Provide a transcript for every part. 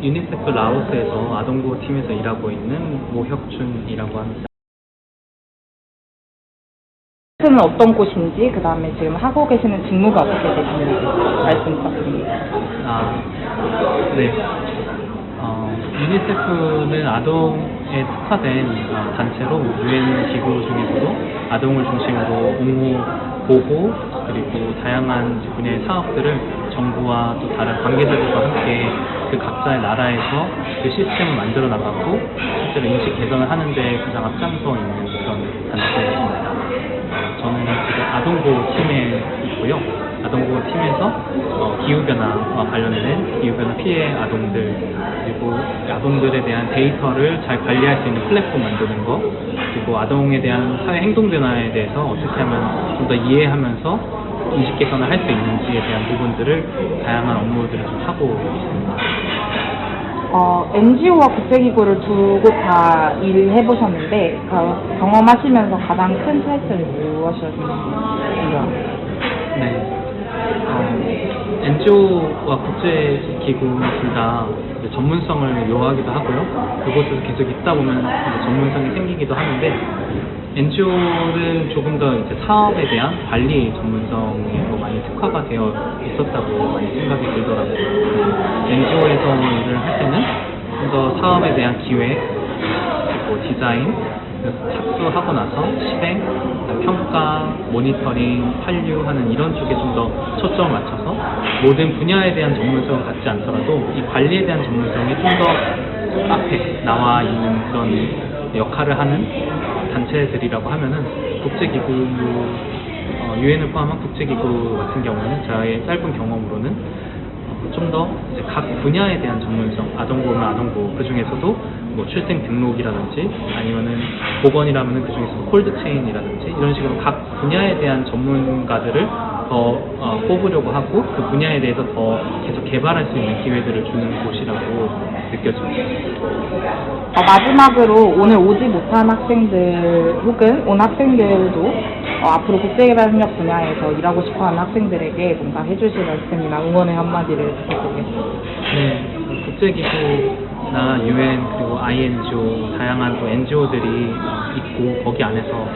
유니세프 라오스에서 아동보호 팀에서 일하고 있는 모혁준이라고 합니다. 는 어떤 곳인지, 그 다음에 지금 하고 계시는 직무가 어떻게 되시는지 말씀 부탁드립니다. 네. 유니세프는 아동에 특화된 단체로 유엔 기구 중에서도 아동을 중심으로 옹호, 보호, 그리고 다양한 분야의 사업들을 정부와 또 다른 관계자들과 함께 그 각자의 나라에서 그 시스템을 만들어 나가고 실제로 인식 개선을 하는데 가장 앞장서 있는 그런 단체입니다. 저는 지금 아동보호팀에 있고요. 아동보호팀에서 기후변화와 관련된 기후변화 피해 아동들, 그리고 아동들에 대한 데이터를 잘 관리할 수 있는 플랫폼 만드는 거, 그리고 아동에 대한 사회 행동 변화에 대해서 어떻게 하면 좀 더 이해하면서 인식 개선을 할 수 있는지에 대한 부분들을 다양한 업무들을 좀 하고 있습니다. NGO와 국제기구를 두 곳 다 일해보셨는데 경험하시면서 가장 큰 차이점이 무엇이었는지요? 네. NGO와 국제기구 둘 다 전문성을 요하기도 하고요. 그곳에서 계속 있다 보면 전문성이 생기기도 하는데, NGO는 조금 더 이제 사업에 대한 관리 전문성에 더 많이 특화가 되어 있었다고 많이 생각이 들더라고요. NGO에서 일을 할 때는 좀 더 사업에 대한 기획, 그리고 디자인, 착수하고 나서 실행, 평가, 모니터링, 환류하는 이런 쪽에 좀 더 초점을 맞춰서 모든 분야에 대한 전문성을 갖지 않더라도 이 관리에 대한 전문성이 좀 더 앞에 나와 있는 그런 역할을 하는 단체들이라고 하면은 국제기구, 유엔을 포함한 국제기구 같은 경우는 저의 짧은 경험으로는 좀 더 각 분야에 대한 전문성, 아동보호면 아동보호, 그 중에서도 뭐 출생 등록이라든지 아니면은 보건이라면은 그 중에서 콜드체인이라든지 이런 식으로 각 분야에 대한 전문가들을 더 뽑으려고 하고 그 분야에 대해서 더 계속 개발할 수 있는 기회들을 주는 곳이라고 느껴집니다. 마지막으로 오늘 오지 못한 학생들 혹은 온 학생들도 앞으로 국제개발협력 분야에서 일하고 싶어하는 학생들에게 뭔가 해주실 말씀이나 응원의 한마디를 부탁드리겠습니다. 네, 국제기구나 유엔 그리고 INGO 다양한 또 NGO들이 있고 거기 안에서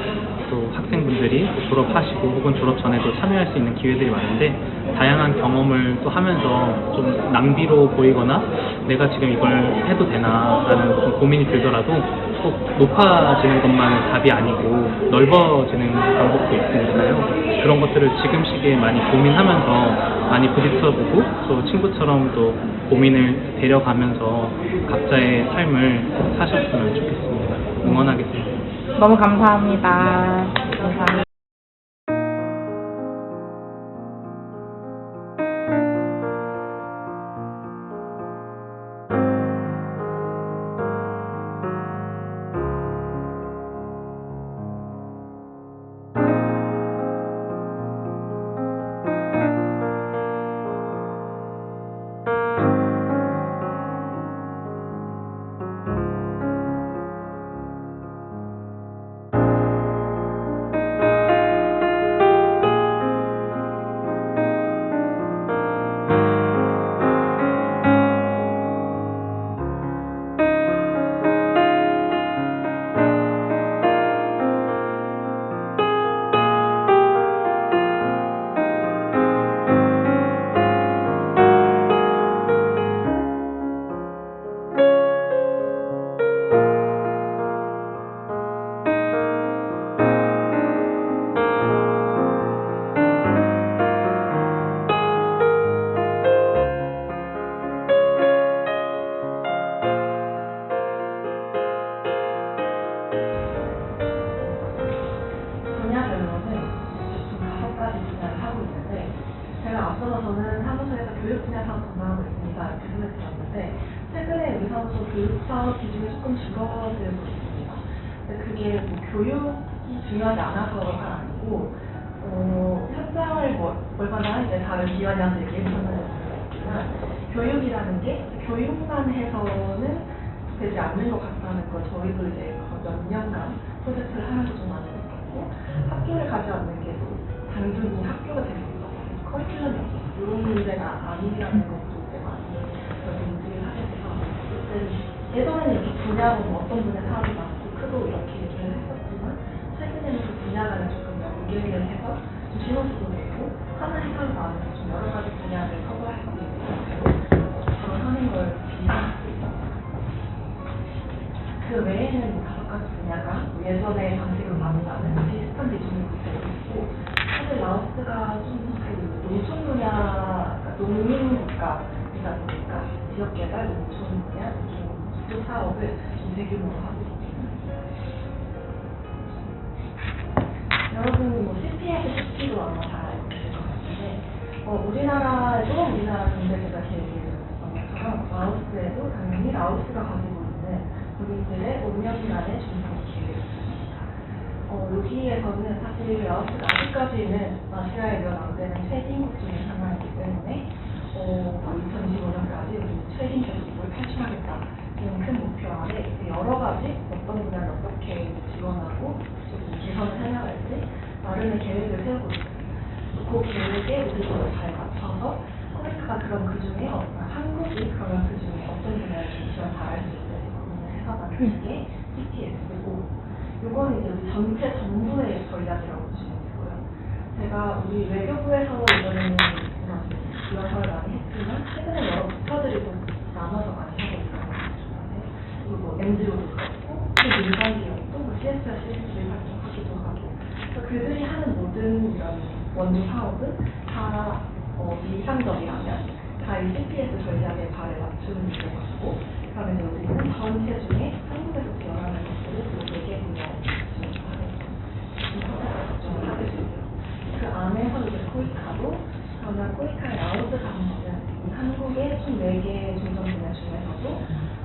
또 학생분들이 졸업하시고 혹은 졸업 전에도 참여할 수 있는 기회들이 많은데, 다양한 경험을 또 하면서 좀 낭비로 보이거나 내가 지금 이걸 해도 되나 라는 좀 고민이 들더라도 꼭 높아지는 것만은 답이 아니고 넓어지는 방법도 있으니까요. 그런 것들을 지금 시기에 많이 고민하면서 많이 부딪혀보고 또 친구처럼 또 고민을 데려가면서 각자의 삶을 사셨으면 좋겠습니다. 응원하겠습니다. 너무 감사합니다. 감사합니다. 앞서서 저는 사무소에서 교육 분야 사업 담당하고 있으니까 이렇게 손에 들었는데, 최근에 우리 사무소 교육 사업 비중이 조금 줄어들고 있습니다. 근데 그게 뭐 교육이 중요하지 않아서가 아니고, 현장을 멀거나 이제 다른 기관이랑 얘기해보는 있지만, 교육이라는 게 교육만 해서는 되지 않는 것 같다는 걸 저희도 이제 몇 년간 프로젝트를 하면서 좀 많이 느꼈고, 학교를 가지 않는 게 단순히 학교가 될 수 있어서 커리큘럼이 없어서 이런 문제가 아니라는 것도 이제 많이 인지를 하게 돼서 분야는 어떤 분야 사업이 많고 크고 이렇게 얘기를 했었지만 최근에는 그 분야 간에 조금 더 연결을 해서 좀 시너지도 내고 하나 해설 마음에서 좀 여러 가지 분야를 커버할 수 있는 형태로 진행하는 걸 비교하고 있습니다. 그 외에는 뭐 5가지 분야가 예전의 방식으로 만나는 비슷한 비중을 가지고 있고 사실 라오스가 좀 그 농촌 분야, 그러니까 농민 국가이다 보니까 지역 개발, 농촌 분야, 쪽 사업을 좀 대규모로 하고 있습니다. 여러분 뭐 CPF, CP도 아마 잘 알고 계실 것 같은데 우리나라에도 우리나라 경제제가 계획을 했던 것처럼 라오스에도 당연히 라오스가 가지고 있는 본인들의 5년간의 중장기 계획이 있습니다. 여기에서는 사실 라오스가 아직까지는 아시아에 몇 안 되는 최진국 중에 하나이기 때문에 2025년까지 우리는 최신 교육을 탈출하겠다는 큰 목표 아래 여러 가지 어떤 분야를 어떻게 지원하고 좀 개선을 해나갈지 나름의 계획을 세우고 있습니다. 그 계획에 우리도 잘 맞춰서 코리카가 그럼 그 중에 한국이 그러면 그 중에 어떤 분야를 좀 지원 잘할 수 있을지 고민을 해서 만든 게 CPS고 이거는 이제 우리 전체 정부의 전략이라고 보시면 되고요. 제가 우리 외교부에서 이번에는 이런 걸 많이 했지만 최근에 여러 부처들이 좀 나눠서 많이 하고 있어요. 그리고 뭐 NGO도 그렇고 또 민간 기업도 뭐 CSR, CSR 활동하기도 하고 그래서 그들이 하는 모든 이런 원조 사업은 다 이상적이라면 다 이 CPS 전략에 발을 맞추는 것 같고 그러면 우리는 전체 중에 한국에서 지원하는 것들을 또 4개 분야에 집중을 하게 되고요. 그 안에서 이제 코이카도 그러면 코이카의 라오스가 있는 한국의 총 4개의 중점 분야 중에서도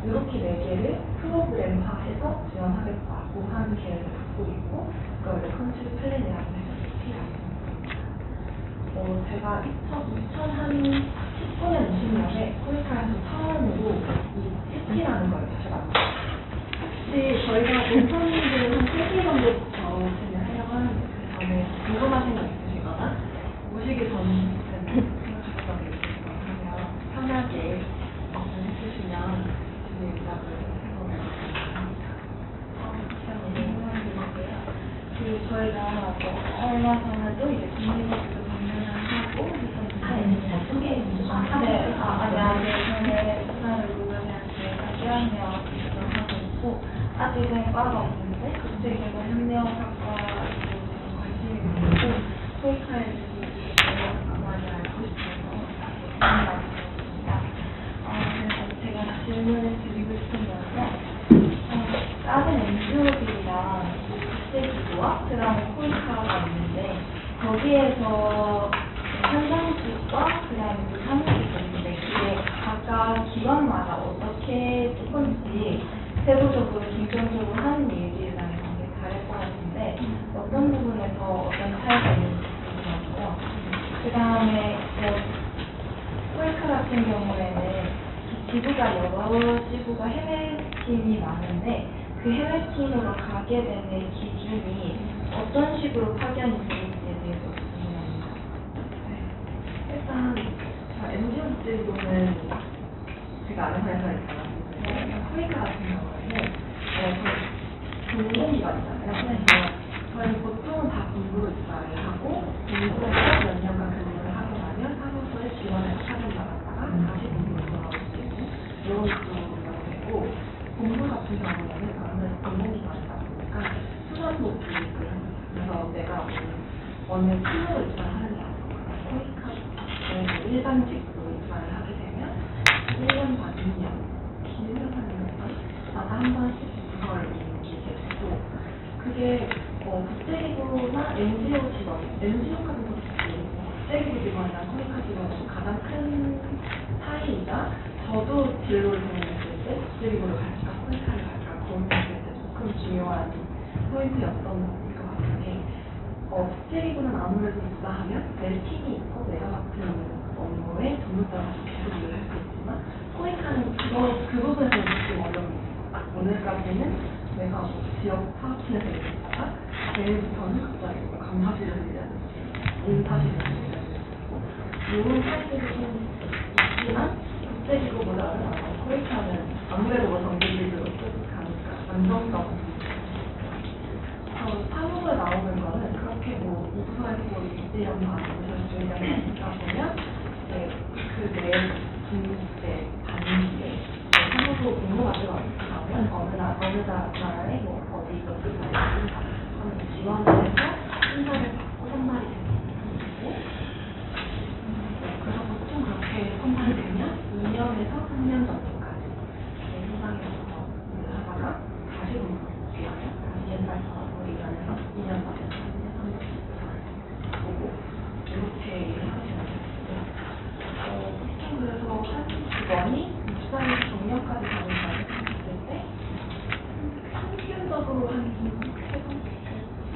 이렇게 4개를 프로그램화해서 지원하겠다고 하는 계획을 갖고 있고 그걸 컨트리 플랜이라고 해서 CP라고 제가 2019년 20년에 코리카에서 처음으로 이 CP라는 걸 제출합니다. 혹시 저희가 인턴님들 한 3개 정도 진행하려고 하는데 그 전에 궁금하신 거 있으시거나 오시기 전에 생각하셨던 게 있으시거나 하면 편하게 말씀해주시면 진행작을 해보면 합니다. 저희가 얼마 전에도 이제 국민학교 방문을 하고 있었는데 전에 수사를 누구한테 발표하며 기술을 하고 있고 아직은 과가 없는데 국제개발 협력학과에 관심이 있고 코이카에 대해서 많이 알고 싶어서 말씀드렸습니다. 그래서 제가 질문을 드리고 싶은 건데 다른 NGO들이랑 국제기구와 그 다음에 코이카가 있는데 거기에서 현장직과 그 다음에 사무직이 있는데 그게 각각 기관마다 어떻게 조금씩 세부적으로 중점적으로 하는 일들에 대한 게 다를 것 같은데 어떤 부분에서 어떤 차이가 있는지 궁금하고요. 그 다음에 코이카 같은 경우에는 지부가 여러 지부가 해외팀이 많은데 그 해외팀으로 가게 되는 기준이 어떤 식으로 파견이 되는지에 대해서 궁금합니다. 네. 일단 NGO 국제기구는 제가 아는 회사에 있잖아요. 코이카 같은 경우에는 공공기관이잖아요. 그래서 저희는 보통은 다 공부로 입사를 하고 공부에서 몇 년간 근무를 하고 나면 사무소에 지원해서 파견받았다가 다시 공부로 돌아올 수 있는 이런 구조가 되고 공부 같은 경우에는 아무래도 공공기관이다 보니까 수련도 교육을 합니다. 그래서 내가 어느 팀으로 입사를 하는 게 아니고 코이카 일반직으로 입사를 하게 되면 1년 반, 2년, 길면 한 2년 마다 한 번씩 부서를 옮기게 되고 그게 국제기구나 NGO 직원, NGO까지 더 좋지 국제기구 직원이랑 코이카 직원은 가장 큰 차이가 저도 진로를 고민했을 때 국제기구를 갈까 코이카를 갈까 고민했을 때 조금 중요한 포인트였던 것 같은데 국제기구는 아무래도 입사하면 내 팀이 있고 내가 맡은 업무에 전문가가 계속 일을 할 수 있지만 코이카는 그 부분에서 좀 어려움이 있어요. 오늘까지는 내가 지역 사업팀에서 일했다가 내일부터는 갑자기 감사실을 일하는지 인사실을 일하는지 이런 차이들이 좀 있지만 국제기구보다는 코이카는 아무래도 정규직으로 쭉 가는 안정적. 사무소에 나오는 거는 그렇게 뭐 우수에서 뭐 일대형도 아니고 전주일형이 있다 보면 그내 이제 단위에 사무소 공모가 들어가면 어느 나라에 뭐 어디 몇개 받는다 하면 지원을 해서 심사를 받고 선발이 되는 거고 그래서 보통 그렇게 선발이 되면 2년에서 3년 정도까지 현장에서 일을 하다가 다시 복귀하면 다시 옛날 사업으로 일하면서 2년 받아서 3년, 3년 보고 이렇게 일을 하시는 거예요. 보통 그래서 한 직원이 입사에서 정년까지 가는 과정을 봤을 때 평균적으로 한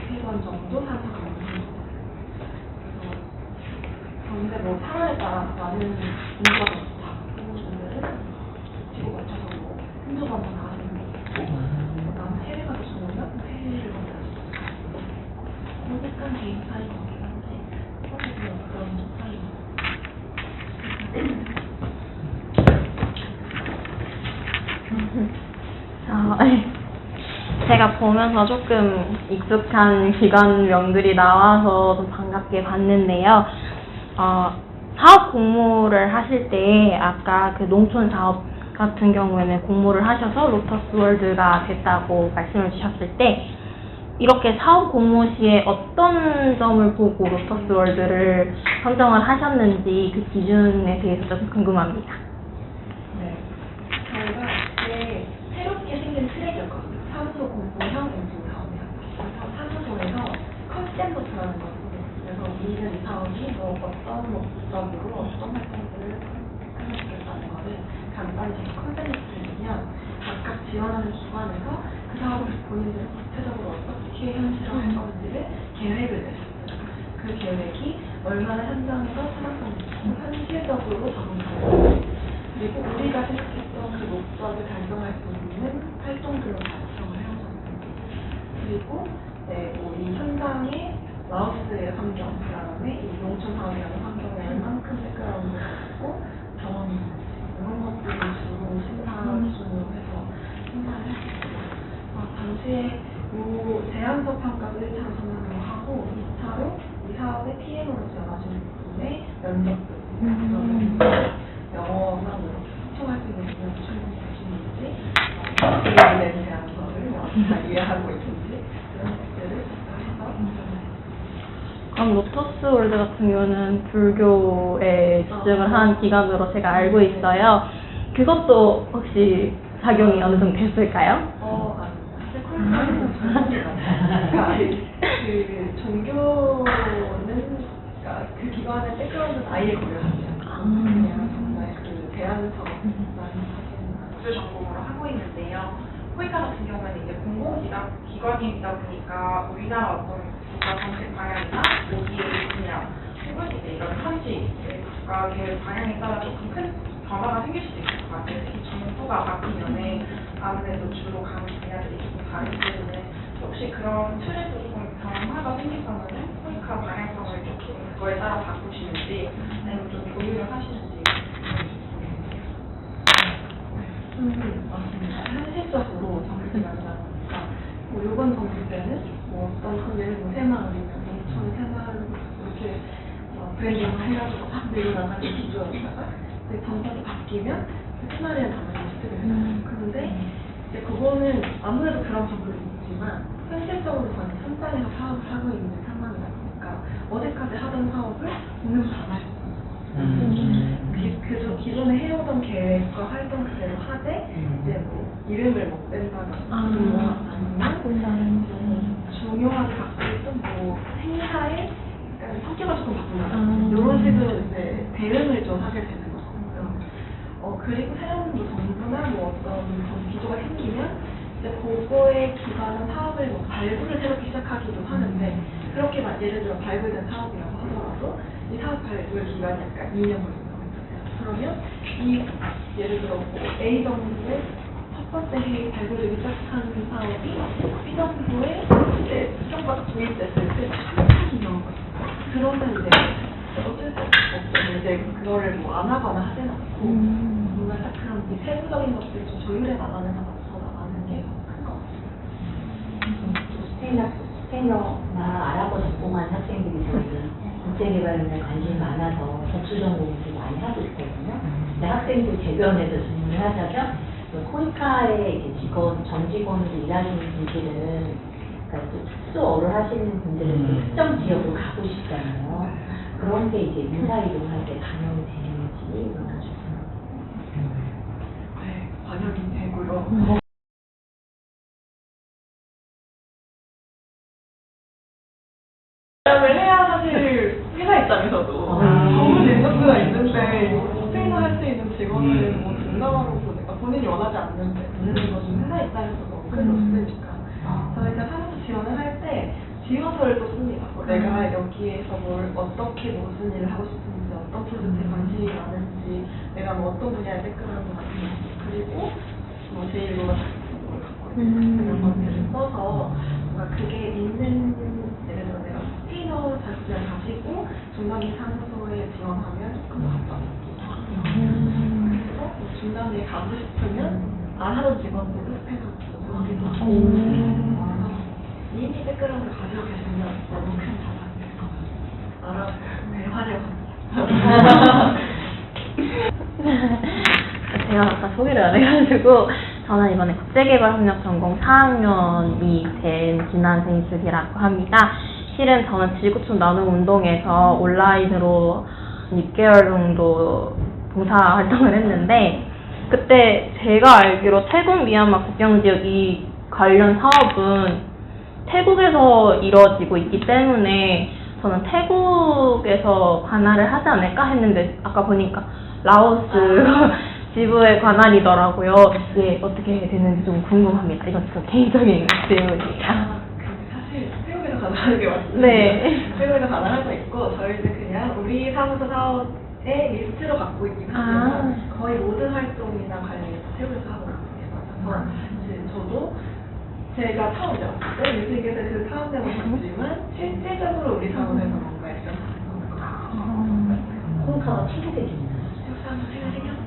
3번 정도 하는 거예요. 그런데 뭐 사람에 따라 많은 인구가 더 작은 분들은 뒤로 맞춰서 뭐 한두 번만 가는 거 있고 나는 해외가 더 좋으면 해외를 먼저 약간 개인 차이가 있긴 한데 어쨌든 그런 차이가 제가 보면서 조금 익숙한 기관명들이 나와서 좀 반갑게 봤는데요. 사업 공모를 하실 때 아까 그 농촌 사업 같은 경우에는 공모를 하셔서 로터스 월드가 됐다고 말씀을 주셨을 때 이렇게 사업 공모 시에 어떤 점을 보고 로터스 월드를 선정을 하셨는지 그 기준에 대해서 좀 궁금합니다. 네. 저희가 이게 새롭게 생긴 트랙이었거든요. 사무소 공모형 엔진 사업이요. 그래서 사무소에서 컨셉노트라는 걸 쓰고 그래서 우리는 이 사업이 뭐 어떤 목적으로 어떤 활동들을 하겠다는 거를 간단히 제가 컨셉노트를 내면 각각 지원하는 기관에서 그 사업을 본인들이 구체적으로 어떻게 현실화할 건지를 계획을 내셨어요. 그 계획이 얼마나 현장에서 타당성이 있고 현실적으로 적용되는지 그리고 우리가 생각했던 그 목적을 달성할 수 있는 활동들로 작성을 해오셨습니다. 그리고 이 현장의 라오스의 환경, 그 다음에 이 농촌 사업이라는 환경에 얼만큼 백그라운드가 있고 경험이 있는지 이런 것들을 주로 심사 기준으로 해서 심사를 했습니다. 당시에 이 제안서 평가도 1차로 선정을 하고 2차로 이 사업의 PM으로 지원하시는 분의 면접을 영어만으로 소통할 수 있는 능력이 충분히 되시는지 이해된 제안서를 잘 이해하고 있는지 그런 것들을 해서 그럼 로터스 월드 같은 경우는 불교에 집중을 한 기관으로 제가 알고 있어요. 그것도 혹시 작용이 어느 정도 됐을까요? 사실 콜카는 그러니까 그 종교는 그러니까 그 기관의 백그라운드는 아예 고려하지 않고 그냥 정말 그 제안서만 사실 전공으로 하고 있는데요. 코이카 같은 경우에는 이제 공공기관이다 보니까 우리나라 어떤 국가 정책 방향이나 여기에 그냥 혹은 이제 이런 현지 국가 계획 방향에 따라 조금 큰 변화가 생길 수도 있을 것 같아요. 특히 정부가 바뀌면에 아무래도 주로 가는 분야들이 조금 다르기 때문에 혹시 그런 틀에도 조금 변화가 생기면은 코이카 방향성을 조금 그거에 따라 바꾸시는지 아니면 좀 조율을 하시는지. 맞습니다. 현실적으로 정규기관이라니까 뭐 요번 정규 때는 뭐 어떤 예를 들어 새마을이면 농촌 새마을 이렇게 브랜딩을 해가지고 막 내려나가는 기조였다가 이제 정권이 바뀌면 새마을이라는 단어를 쓰게 되잖아요. 그런데 이제 그거는 아무래도 그런 정보도 있지만 현실적으로 저는 현장에서 사업을 하고 있는 상황이다 보니까 어제까지 하던 사업을 오늘부터 안 하셨어요. 기존에 해오던 계획과 활동 그대로 하되 이제 뭐 이름을 못 뺀다거나 아니면 중요하게 갖고 있던 뭐 행사의 약간 성격을 조금 바꾼다거나 이런 식으로 이제 대응을 좀 하게 되는 거고요. 그리고 새로운 뭐 정부나 뭐 어떤 기조가 생기면 이제 그거의 기반한 사업을 뭐 발굴을 새롭게 시작하기도 하는데 그렇게 예를 들어 발굴된 사업이라고 하더라도 이 사업 발굴 기간이 약간 2년 걸린다고 했잖아요. 그러면 이 예를 들어 뭐 A 정부의 첫 번째 해에 발굴되기 시작한 사업이 B 정부에 이제 수정과가 도입됐을 때 한참 나온 거예요. 그러면 이제 어쩔 수 없죠. 이제 그거를 뭐 안 하거나 하진 않고 뭔가 딱 그런 이 세부적인 것들을 좀 조율해 나가는 게 더 큰 것 같아요. 스페인어나 아랍어 전공한 학생들이 저희 국제개발에 관심이 많아서 복수 전공도 많이 하고 있거든요. 근데 학생들 대변에서 질문을 하자면 코이카의 이제 정직원으로 일하시는 분들은 그러니까 또 특수어를 하시는 분들은 특정 지역으로 가고 싶잖아요. 그런 게 이제 인사이동할 때 반영이 되는지 물어주세요. 네, 반영이 되고요. 반영을 해야 사실 회사 입장에서도 너무 리소스가 있는데 스페인어 할 수 있는 직원을 뭐 등록하고 보니까 본인이 원하지 않는데 보내는 것은 회사 입장에서 너무 큰 로스니까 저희가 사무소 지원을 할 때 지원서를 또 씁니다. 뭐 내가 여기에서 뭘 어떻게 무슨 일을 하고 싶은지 어떤 프로젝트에 관심이 많은지 내가 뭐 어떤 분야에 백그라운드 같은지 그리고 뭐 제일 로가 뭘 갖고 있는 이런 것들을 써서 뭔가 그게 있는 예를 들어 내가 스페인어 자격증을 가지고 중단기 사무소에 지원하면 조금 더 가까워지고 그래서 뭐 중단기에 가고 싶으면 안 하던 직원들도 스페인어 하기도 하고 이미 백그라운드 가지고 계시면 너무 큰 자산이 될 것 같아요. 알아, 네, 제가 아까 소개를 안 해가지고 저는 이번에 국제개발협력 전공 4학년이 된 김한생 수기라고 합니다. 실은 저는 지구촌 나눔 운동에서 온라인으로 6개월 정도 봉사활동을 했는데 그때 제가 알기로 태국 미얀마 국경지역 이 관련 사업은 태국에서 이루어지고 있기 때문에 저는 태국에서 관할을 하지 않을까 했는데 아까 보니까 라오스 지부의 관할이더라고요. 예, 어떻게 되는지 좀 궁금합니다. 이건 좀 개인적인 질문이에요. 사실 태국에서 가능한 게 맞습니다. 네. 태국에서 가능하고 있고 저희는 그냥 우리 사무소 사업의 리스트로 갖고 있긴 하지만 거의 모든 활동이나 관련해서 태국에서 하고 있습니다. 그래서 이제 저도 제가 처음 들었을 때 뮤직에서 그 사업자를 봤지만 실제적으로 우리 사무소에서 뭔가 했던 코이카가 체계되겠나요? 태국 사무소 새로 생겼습니다.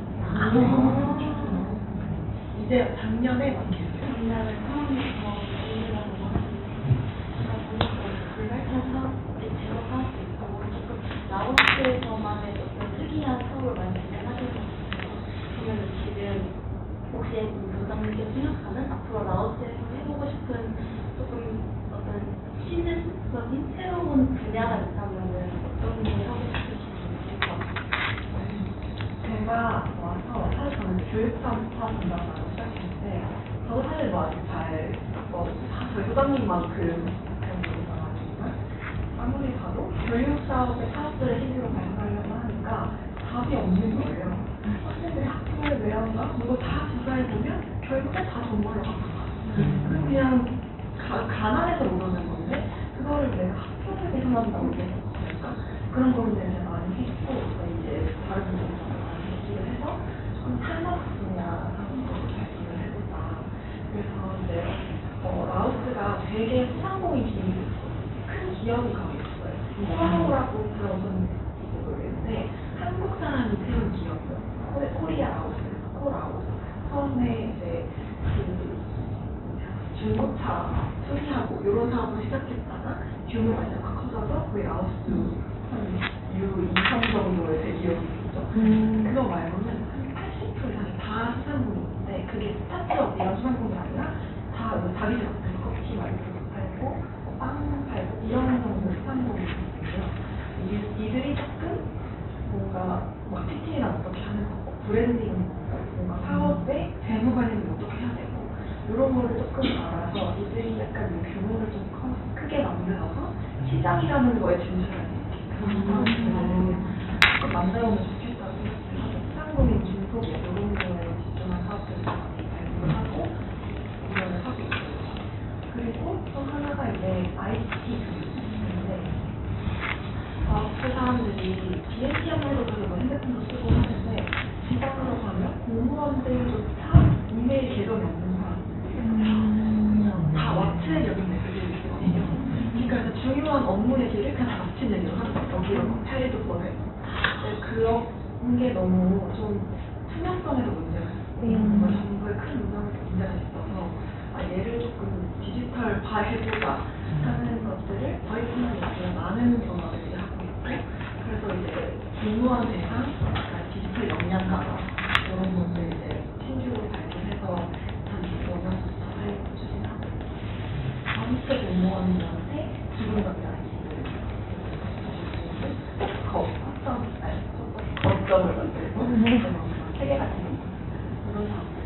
이제 작년에 맡겼어요. 라오스에서만의 어떤 특이한 사업을 많이 진행하셨어요. 그러면 지금 혹시 부장님께서 생각하는 앞으로 라오스에서 해보고 싶은 조금 어떤 신흥적인 새로운 분야가 있다면 어떤 걸 하고 싶으신지 것 같아요. 제가 와서 사실 저는 교육상파 분야로 시작했는데 저도 사실 뭐 아직 저희 소장님만큼 그런 분야가 아니지만 아무리 봐도 교육 사업의 사업들을 힘으로 발굴하려고 하니까 답이 없는 거예요. 학생들이 학교에 왜 안 가? 그거 다 조사해보면 결국 다 정보를 갖고 그냥 가난해서 모르는 건데 그거를 내가 학교를 개선한다고 얘기했으니까 그런 거를 이제 많이 했고 이제 다른 분들도 많이 얘기를 해서 좀 산업 분야 사업을 발굴을 해보자. 그래서 이제 라오스가 되게 소상공인 기능이 큰 기업이 거기 있어요. 코라오라고 들어본 모르겠는데 한국 사람이 세운 기업이요. 코리아 라오스, 코라오. 처음에 이제 그 중고차 수리하고 이런 사업을 시작했다가 규모가 이제 확 커져서 거의 라오스 U2 정도의 대기업이 있죠. 그거 말고는 한 80% 이상이 다 수상공인인데 그게 스타트업 이런 수상공인이 아니라 다 자기들 앞에서 커피 팔고 빵 팔고 이런 정도 수상공인이거든요. 이들이 조금 뭔가 마케팅이나 어떻게 하는 거고 브랜딩 뭔가 사업의 재무 관리는 어떻게 해야 되고 이런 거를 조금 알아서 이들이 약간 규모를 좀 크게 만들어서 시장이라는 거에 진출할 수 있게끔 사업들을 좀 만들어보면 좋겠다고 생각해서 수상공인 중소기업 이런 거에 집중한 사업들을 많이 발굴을 하고 운영을 하고 있어요. 그리고 또 하나가 이제 IT 교육인데 그 사람들이 BNP하면서 그리고 핸드폰도 쓰고 하는데 지방으로 가면 공무원들조차 이메일 계정이 없는 사람들 다 왓츠앱 여기 메시지를 쓰거든요. 그러니까 중요한 업무 얘기를 그냥 마친 얘기로 하는 거예요. 여기로 파일도 보내고 그런 게 너무 좀 투명성에도 문제가 있고 정부의 큰 문제가 있어서 얘를 조금 디지털화 해보자 하는 것들을 저희뿐만 아니라 많은 전업들이 하고 있고, 그래서 이제 공무원 대상, 디지털 역량가가 이런 것들 이제 신규로 발굴해서 한 원어부터 추진하고 있습니다. 전체 공무원들한테 기본적인 거점을 만들고 세계 같은 그런 사업.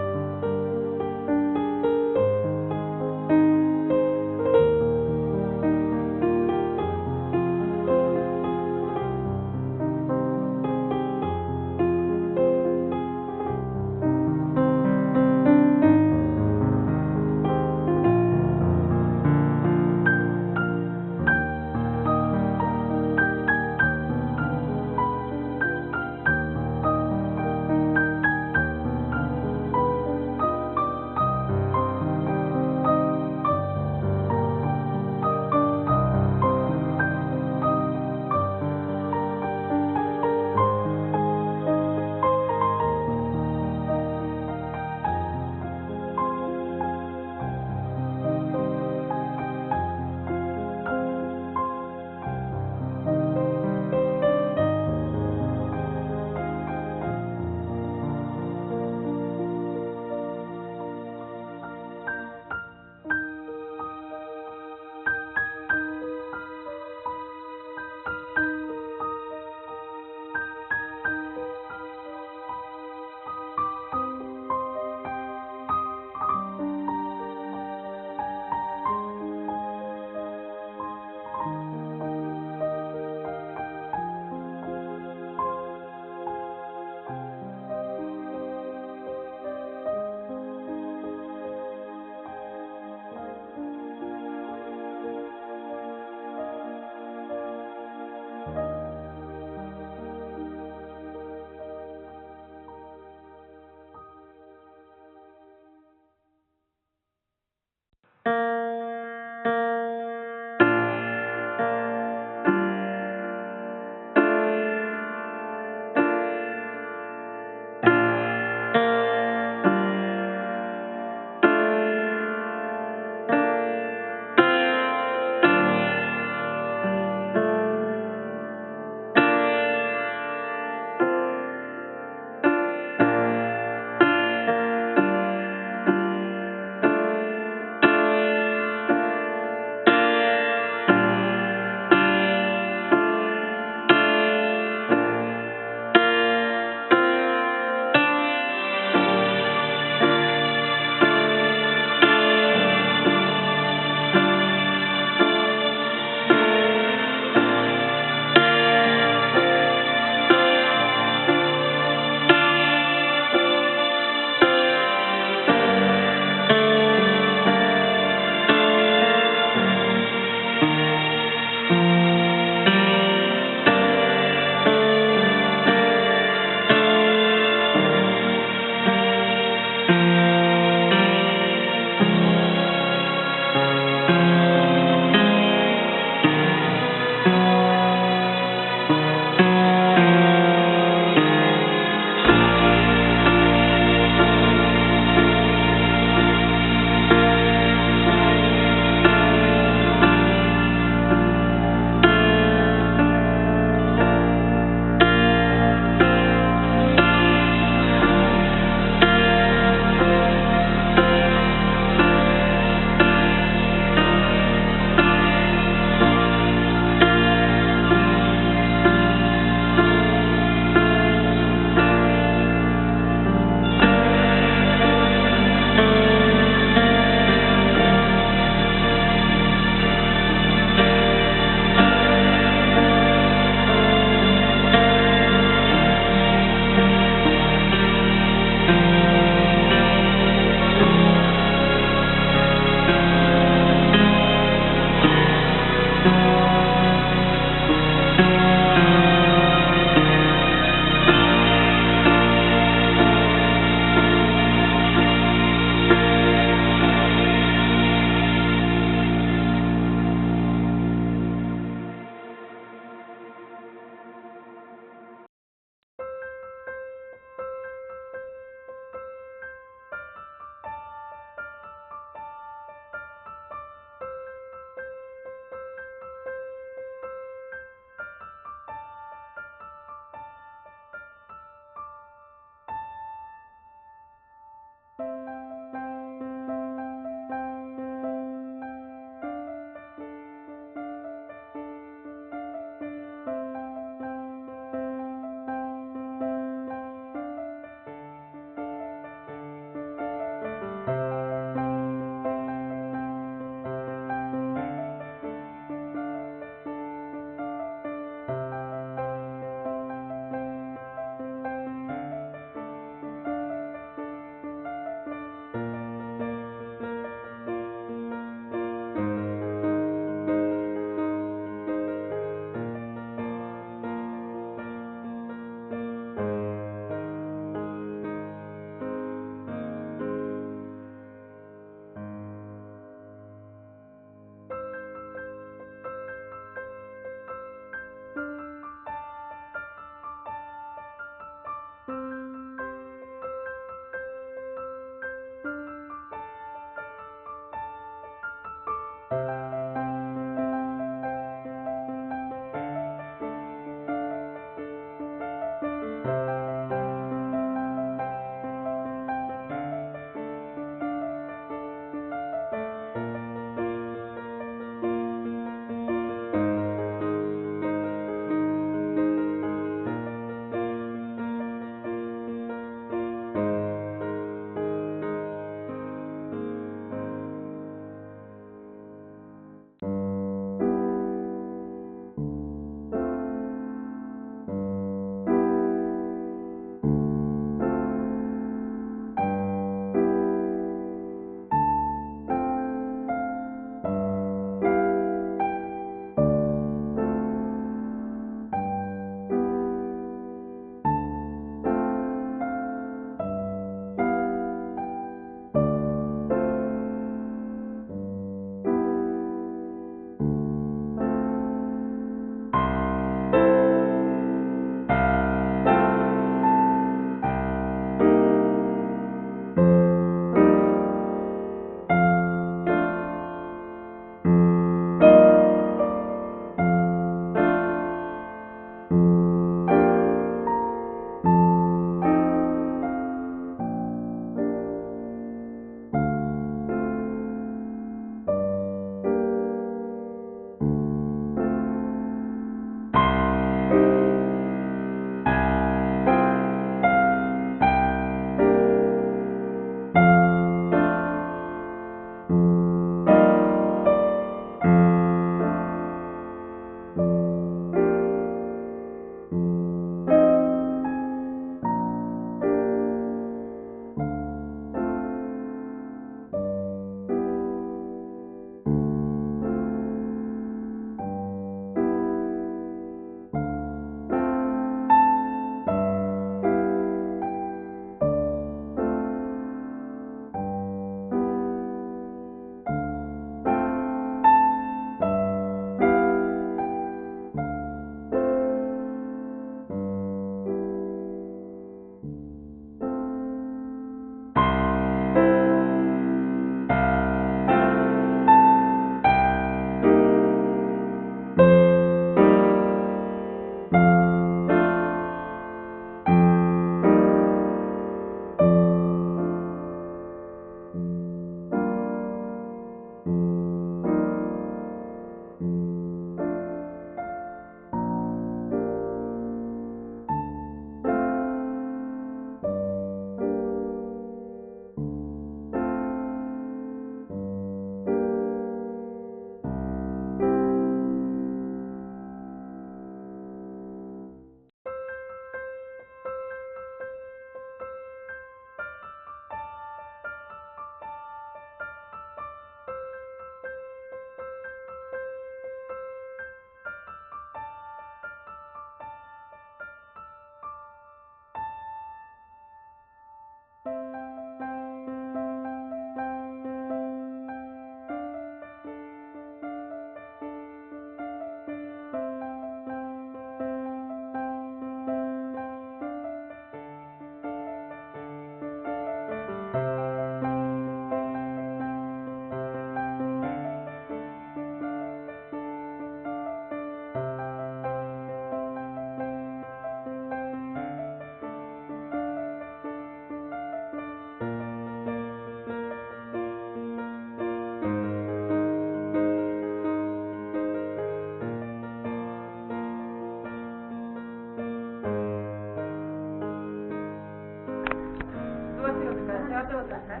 누가 찍어줄까요? 제가 찍어드릴까요?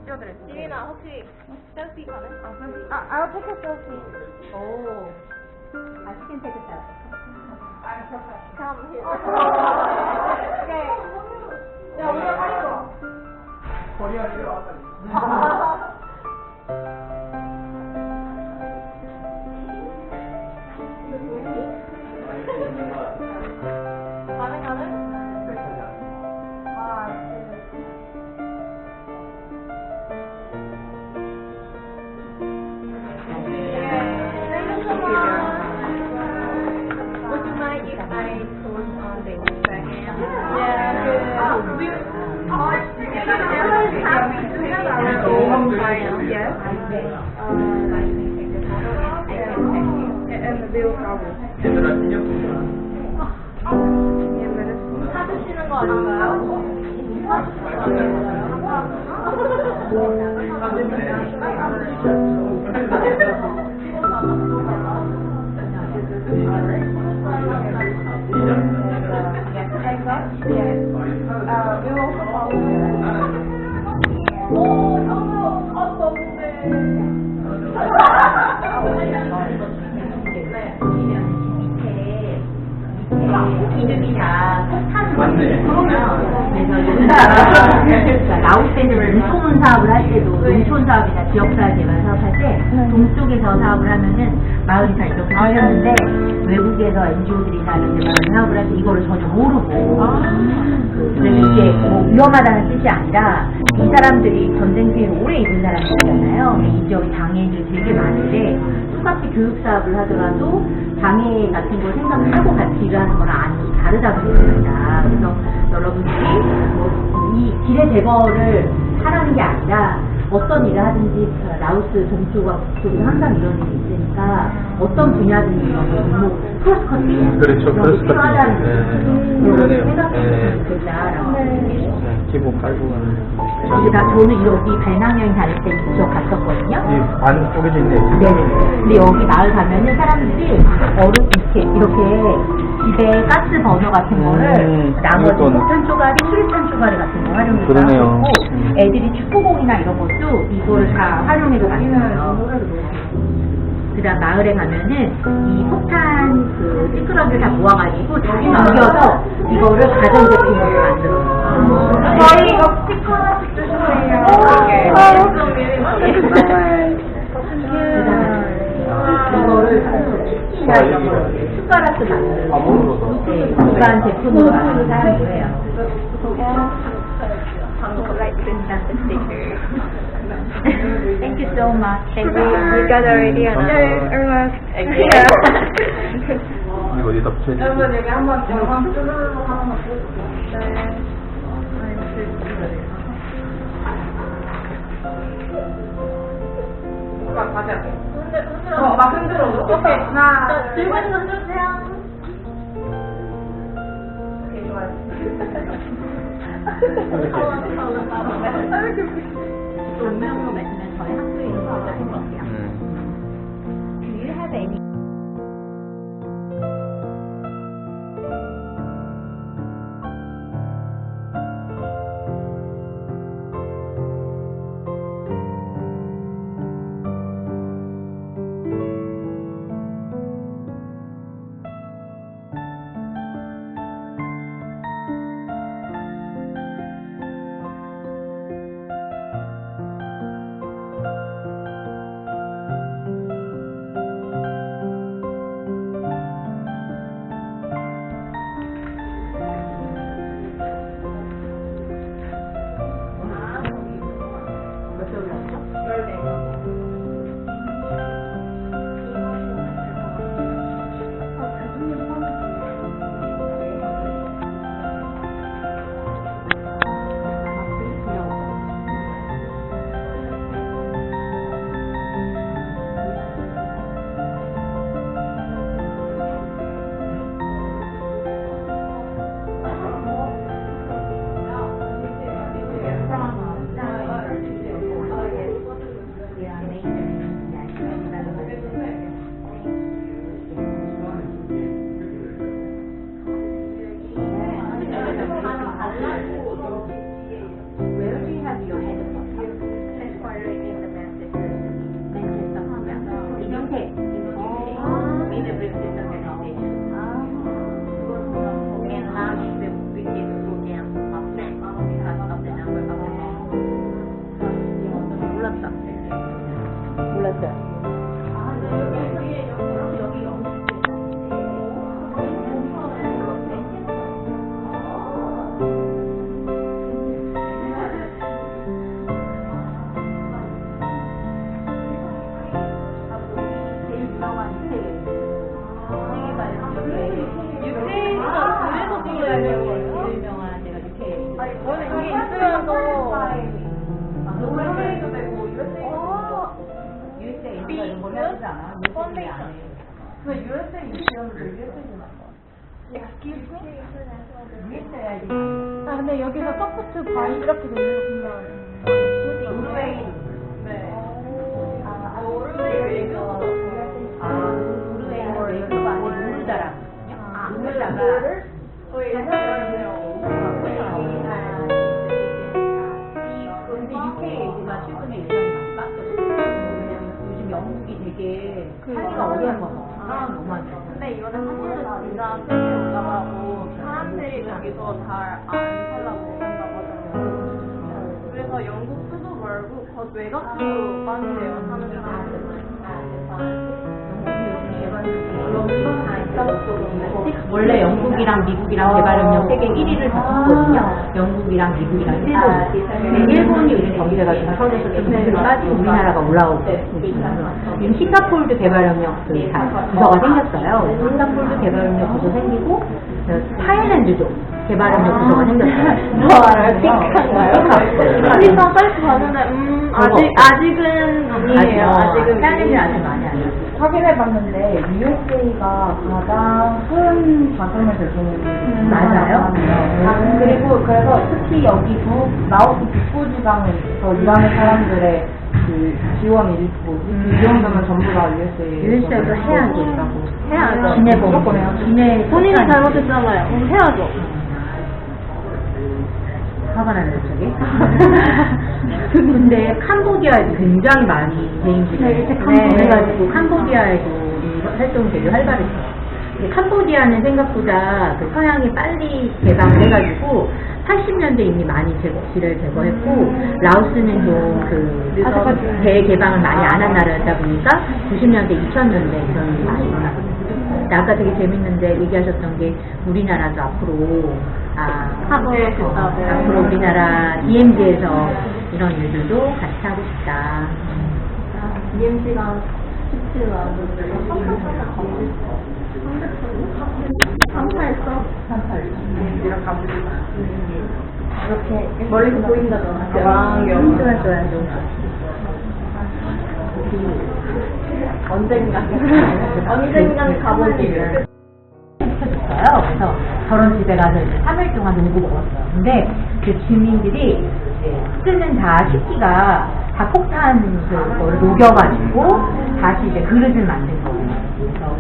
찍어드릴게요. 지민아 혹시 셀피 가능? I'll take a selfie. 오. 아, 치킨 테이크 잘. Come here. 오케이. 야, 우리가 빨리 와. 가능? Would you mind if I post on the Instagram? 사주시는 거 아닌가요? 이름이 다 폭탄을 그래서 라오스에는 농촌 사업을 할 때도 농촌 사업이나 지역사회 개발 사업할 때 동쪽에서 사업을 하면은 마을이 다 이렇게 생겼는데 외국에서 NGO들이나 이런 데 사업을 할 때 이거를 전혀 모르고 그래서 이게 뭐 위험하다는 뜻이 아니라 이 사람들이 전쟁 피해를 오래 입은 사람들이잖아요. 이 지역에 장애인들이 되게 많은데 똑같이 교육 사업을 하더라도 장애 같은 걸 생각하고 같이 일하는 거랑 다르다고 생각합니다. 그래서 여러분들이 이 길의 대거를 하라는 게 아니라 어떤 일을 하든지 라오스 동쪽과 북쪽은 항상 이런 일이 있으니까 어떤 분야든지 이런 뭐 크로스커팅 그렇죠. 크로스커팅. 필요하다는 그러네요. 생각했으면 좋겠다라고 기본 깔고 가는. 저는 여기 배낭여행 다닐 때 이쪽 갔었거든요. 반 쪼개져 있네. 근데 여기 마을 가면은 사람들이 이렇게 집에 가스 버너 같은 거를 나머지 이것도 폭탄 쪼가리, 수류탄 쪼가리 같은 거 활용해서 그러네요. 하고 애들이 축구공이나 이런 것도 이거를 다 활용해서 만들어요. 그다음 마을에 가면은 이 폭탄 그 찌끄러기를 다 모아가지고 자기 넘겨서 이거를 가전제품으로 만들어요. 저희 이거 스티커 하나씩 주시면 이거를 치킨이나 이런 거 숟가락도 만들고 일반 제품으로 많이 사용을 해요. Thank you so much. Thank you. You got already almost. 이거 어디다 붙여야 돼? 여러분 여기 한번 영상 쭈르르 하나만 보여주세요. 막 맞아. 막 흔들어. 오케이, 하나, 들고 있는 거 주세요. 오케이, 좋아요. 안면으로 마시면 저희 학교에 있는 놀랐어요. 유명한 데가 이렇게. 아니 저는 이게 있으면서 노르웨이도 되고 USA 이런 걸 하지 않아? USA 안 해. 왜 USA 유치원을 USA는 안 봐? USA 아 근데 여기서 서포트 바이 이렇게 되는 노르웨이. 네. 노르웨이 외교도 노르웨이는 외교가 아니고 노르다라. 노르다가 근데 UK 얘기가 최근에 예산이 많이 깎였어요. 왜냐면 요즘 영국이 되게 하기가 어려워서 상황이 너무 안 좋아서. 근데 이거는 사실은 진짜 세계 올라가고 사람들이 저기서 잘 안 살라고 한다고 하더라고요. 그래서 영국 수도 멀고 더 외곽 쪽으로 빠진대요 사는 사람들은. 원래 영국이랑 미국이랑 개발협력 세계 1위를 다뤘거든요. 영국이랑 미국이랑 일본. 근데 일본이 요즘 경제가 서울에서 좀 뒤로 빠지고 우리나라가 올라오고 있습니다. 지금 싱가포르도 개발협력 부서가 생겼어요. 싱가포르도 개발협력 부서 생기고 타일랜드도 개발협력 부서가 생겼어요. 저 알아요? 핑크한가요? 일단 사이트 봤는데 아직은 아니에요. 아직은 타일랜드는 아직 많이 안 해요. 확인해봤는데 USA가 가장 큰 자금을 제공해주는 맞아요? 그리고 그래서 특히 여기 라오스 북부지방에서 일하는 사람들의 그 지원 일부 이 정도면 전부 다 USA도 해야죠. 해야죠. 기내보험. 기내 본인이 잘못했잖아요. 해야죠. 화가 나는 저기. 근데 캄보디아에도 굉장히 많이 개인들이 해가지고 캄보디아에도 이 활동이 되게 활발했어요. 근데 캄보디아는 생각보다 그 서양이 빨리 개방을 해가지고 80년대 이미 많이 지를 제거했고 라오스는 좀 대개방을 많이 안 한 나라였다 보니까 90년대, 2000년대 이런 게 많이 있어요. 아까 되게 재밌는데 얘기하셨던 게 우리나라도 앞으로 앞으로 우리나라 DMZ에서 이런 일들도 같이 하고 싶다. DMZ가 쉽지가 않은데 삼팔했어? DMZ랑 가보지 이렇게 멀리서 보인다잖아. 좋아요. 언젠간 가보지. 시켜줬어요. 그래서 저런 집에 가서 이제 3일 동안 놀고 먹었어요. 근데 그 주민들이 쓰는 다 식기가 다 폭탄 그거를 녹여가지고 다시 이제 그릇을 만든 거예요. 그래서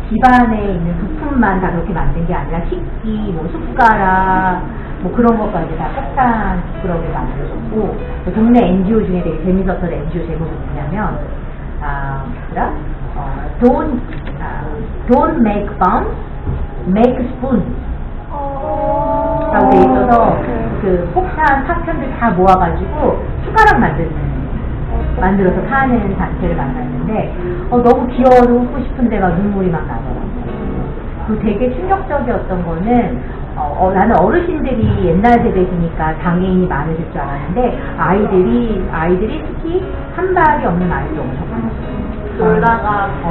집안에 있는 부품만 다 그렇게 만든 게 아니라 식기, 뭐 숟가락, 뭐 그런 것까지 다 폭탄 부끄러게 만들어줬고 동네 NGO 중에 되게 재밌었던 NGO 제목이 뭐냐면 don't make bombs, make spoons 라고 돼 있어서 그 폭탄 파편들 다 모아가지고 숟가락 만들어서 파는 단체를 만났는데 너무 귀여워서 웃고 싶은데 막 눈물이 막 나더라고요. 그 되게 충격적이었던 거는 나는 어르신들이 옛날 세대시니까 장애인이 많으실 줄 알았는데 아이들이 특히 한 발이 없는 아이들이 엄청 많았어요.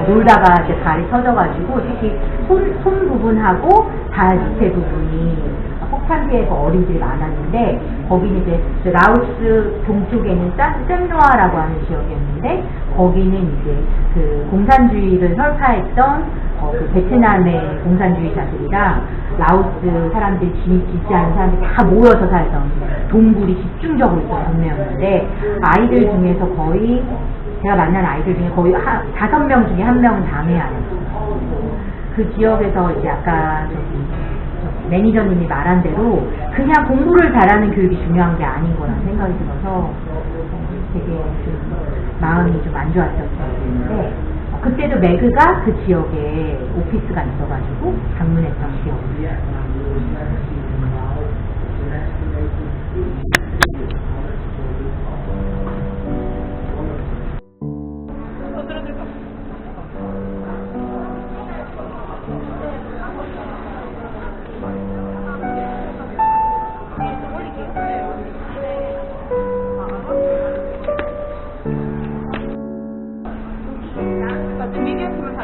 놀다가 이제 발이 터져가지고 특히 손 부분하고 발 밑에 부분이 폭탄 피해서 어린이들이 많았는데 거기는 이제 라오스 동쪽에는 샌노아라고 하는 지역이었는데 거기는 이제 그 공산주의를 설파했던 그 베트남의 공산주의자들이랑 라오스 사람들이 지지하는 사람들이 다 모여서 살던 동굴이 집중적으로 있던 동네였는데 아이들 중에서 거의 제가 만난 아이들 중에 거의 5명 중에 1명은 장애아였어요. 그 지역에서 이제 아까 매니저님이 말한 대로 그냥 공부를 잘하는 교육이 중요한 게 아닌 거라는 생각이 들어서 되게 좀 마음이 좀 안 좋았었는데 그때도 매그가 그 지역에 오피스가 있어가지고 방문했던 기억이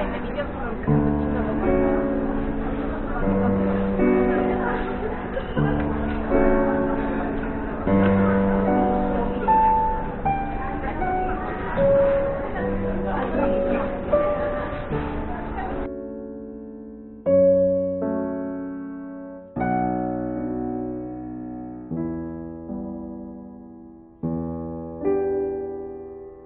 이제 미디어 프로